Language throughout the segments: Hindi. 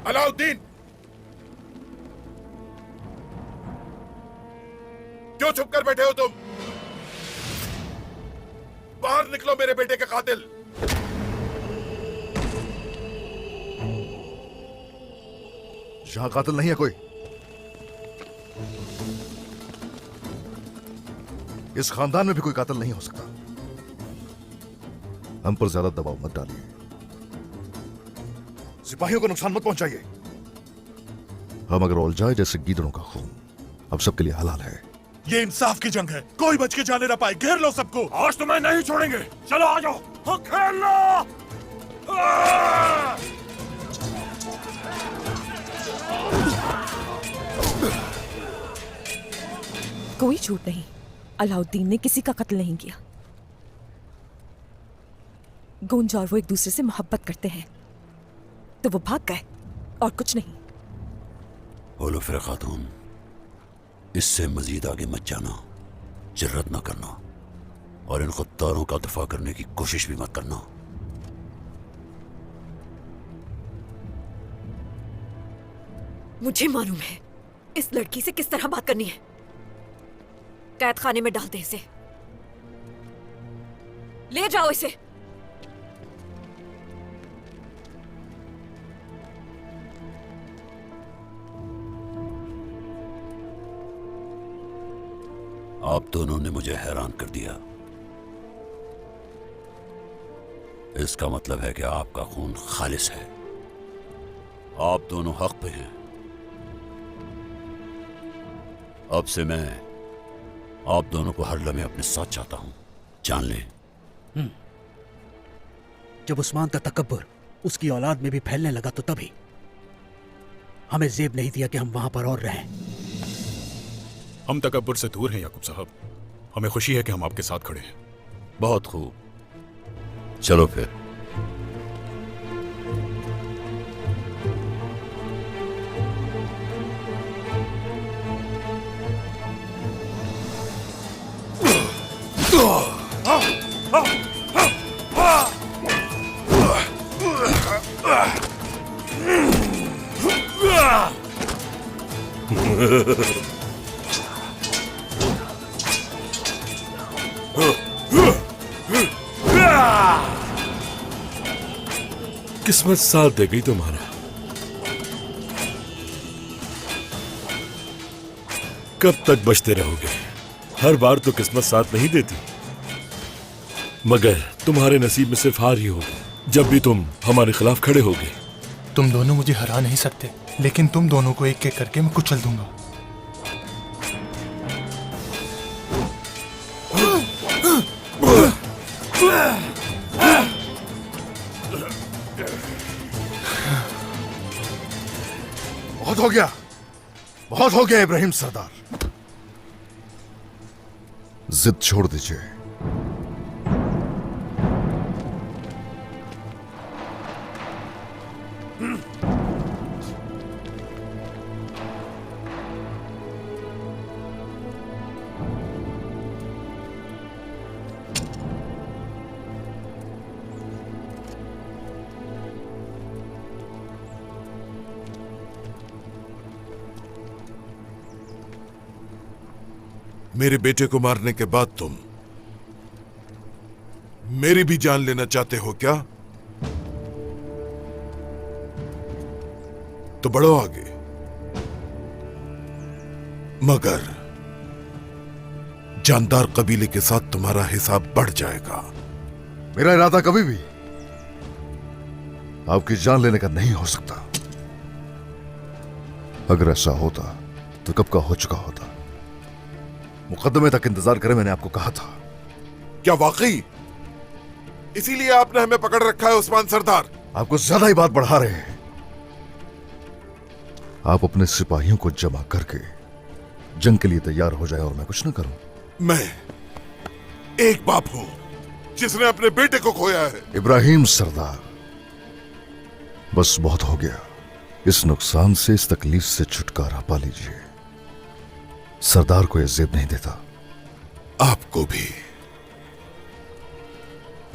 अलाउद्दीन, क्यों छुप कर बैठे हो तुम? बाहर निकलो मेरे बेटे के कातिल। यहां कातिल नहीं है कोई। इस खानदान में भी कोई कातिल नहीं हो सकता। हम पर ज्यादा दबाव मत डालिए, सिपाहियों को नुकसान मत पहुंचाइए। हम अगर उलझाए जैसे गीदड़ों का खून अब सबके लिए हलाल है। ये इंसाफ की जंग है, कोई बच के जाने ना पाए। घेर लो सबको। आज तुम्हें नहीं छोड़ेंगे। चलो आ जाओ, हाँ, खेल लो। कोई झूठ नहीं, अलाउद्दीन ने किसी का कत्ल नहीं किया। गुंज और वो एक दूसरे से मोहब्बत करते हैं तो वो भाग गए और कुछ नहीं। ओलुफर खातून, इससे मजीद आगे मत जाना, जर्रत ना करना और इन गद्दारों का दफा करने की कोशिश भी मत करना। मुझे मालूम है इस लड़की से किस तरह बात करनी है। कैद खाने में डाल दे इसे, ले जाओ इसे। आप दोनों ने मुझे हैरान कर दिया। इसका मतलब है कि आपका खून खालिस है। आप दोनों हक पे हैं। अब से मैं आप दोनों को हर लम्हे अपने साथ चाहता हूं, जान लें। जब उस्मान का तकब्बुर उसकी औलाद में भी फैलने लगा तो तभी हमें जेब नहीं दिया कि हम वहां पर और रहें। हम तकब्बुर से दूर हैं याकूब साहब। हमें खुशी है कि हम आपके साथ खड़े हैं। बहुत खूब, चलो फिर। किस्मत साथ दे गई तुम्हारा। कब तक बचते रहोगे? हर बार तो किस्मत साथ नहीं देती, मगर तुम्हारे नसीब में सिर्फ हार ही होगी जब भी तुम हमारे खिलाफ खड़े होगे। तुम दोनों मुझे हरा नहीं सकते, लेकिन तुम दोनों को एक एक करके मैं कुचल दूंगा। बहुत हो गया, बहुत हो गया इब्राहिम सरदार। जिद छोड़ दीजिए। मेरे बेटे को मारने के बाद तुम मेरी भी जान लेना चाहते हो क्या? तो बढ़ो आगे, मगर जानदार कबीले के साथ तुम्हारा हिसाब बढ़ जाएगा। मेरा इरादा कभी भी आपकी जान लेने का नहीं हो सकता। अगर ऐसा होता तो कब का हो चुका होता। मुकदमे तक इंतजार करें, मैंने आपको कहा था। क्या वाकई इसीलिए आपने हमें पकड़ रखा है उस्मान सरदार? आप कुछ ज्यादा ही बात बढ़ा रहे हैं। आप अपने सिपाहियों को जमा करके जंग के लिए तैयार हो जाए और मैं कुछ ना करूं। मैं एक बाप हूं जिसने अपने बेटे को खोया है। इब्राहिम सरदार, बस बहुत हो गया। इस नुकसान से, इस तकलीफ से छुटकारा पा लीजिए। सरदार को यह जेब नहीं देता। आपको भी।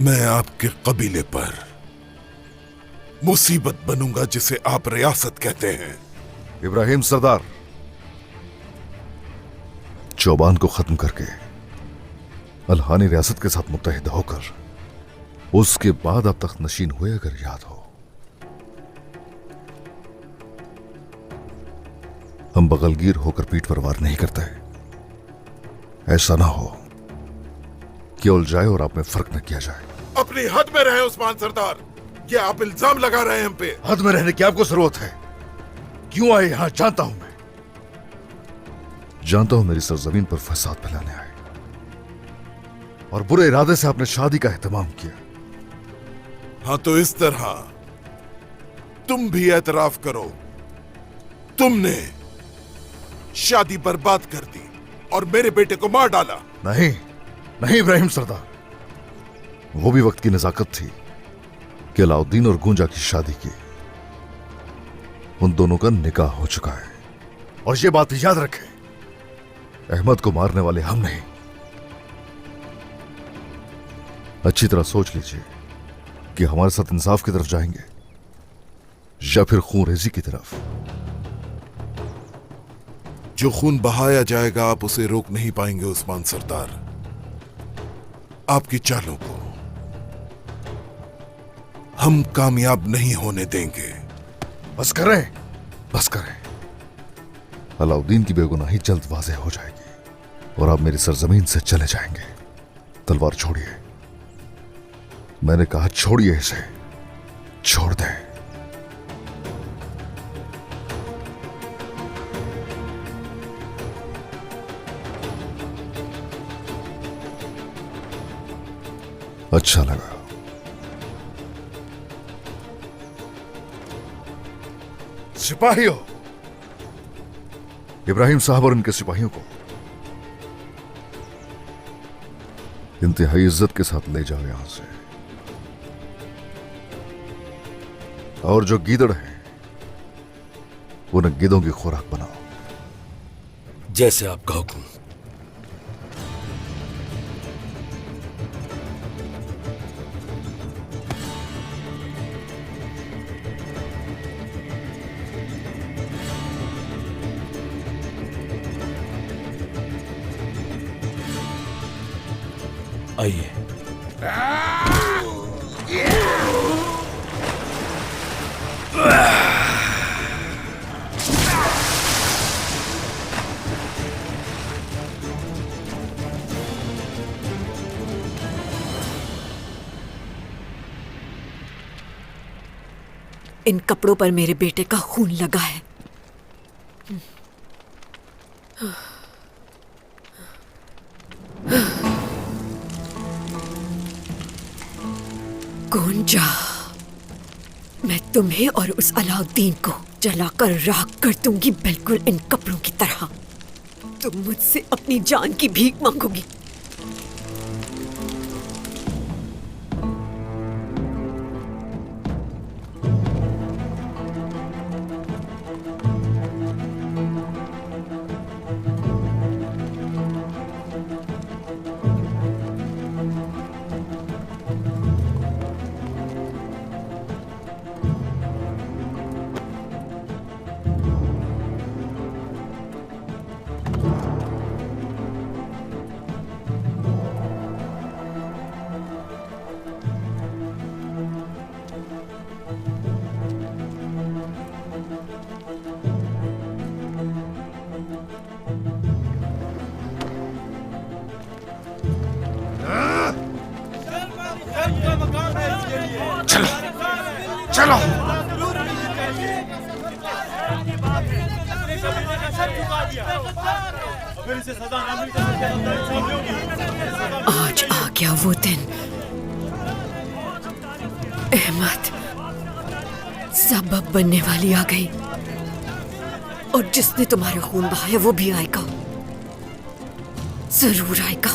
मैं आपके कबीले पर मुसीबत बनूंगा जिसे आप रियासत कहते हैं। इब्राहिम सरदार, चौबान को खत्म करके अलहानी रियासत के साथ मुत्तहिद होकर उसके बाद अब तख्त नशीन हुए, अगर याद हो। हम बगलगीर होकर पीठ पर वार नहीं करते। ऐसा ना हो कि उलझाए और आप में फर्क न किया जाए। अपनी हद में रहे उस्मान सरदार, ये आप इल्जाम लगा रहे हैं हम पे। हद में रहने की आपको जरूरत है। क्यों आए यहां जानता हूं मैं। जानता हूं मेरी सरजमीन पर फसाद फैलाने आए और बुरे इरादे से आपने शादी का एहतमाम किया। हाँ तो इस तरह तुम भी एतराफ करो, तुमने शादी बर्बाद कर दी और मेरे बेटे को मार डाला। नहीं नहीं इब्राहिम सरदार, वो भी वक्त की नजाकत थी कि अलाउद्दीन और गूंजा की शादी की। उन दोनों का निकाह हो चुका है और ये बात याद रखें, अहमद को मारने वाले हम नहीं। अच्छी तरह सोच लीजिए कि हमारे साथ इंसाफ की तरफ जाएंगे या फिर खून रेजी की तरफ। जो खून बहाया जाएगा आप उसे रोक नहीं पाएंगे उस्मान सरदार। आपकी चालों को हम कामयाब नहीं होने देंगे। बस करें, बस करें। अलाउद्दीन की बेगुनाही जल्द वाज़ेह हो जाएगी और आप मेरी सरजमीन से चले जाएंगे। तलवार छोड़िए, मैंने कहा छोड़िए इसे, छोड़ दें। अच्छा लगा। सिपाहियों, इब्राहिम साहब और उनके सिपाहियों को इंतहाई इज्जत के साथ ले जाओ यहां से। और जो गीदड़ हैं उन्हें गिदों की खुराक बनाओ। जैसे आपका हुक्म। आइए। इन कपड़ों पर मेरे बेटे का खून लगा है। गूंजा, मैं तुम्हें और उस अलाउद्दीन को जलाकर राख कर दूंगी, बिल्कुल इन कपड़ों की तरह। तुम मुझसे अपनी जान की भीख मांगोगी। चलो आज आ गया वो दिन। अहमद सबब बनने वाली आ गई और जिसने तुम्हारे खून बहाया वो भी आएगा, जरूर आएगा।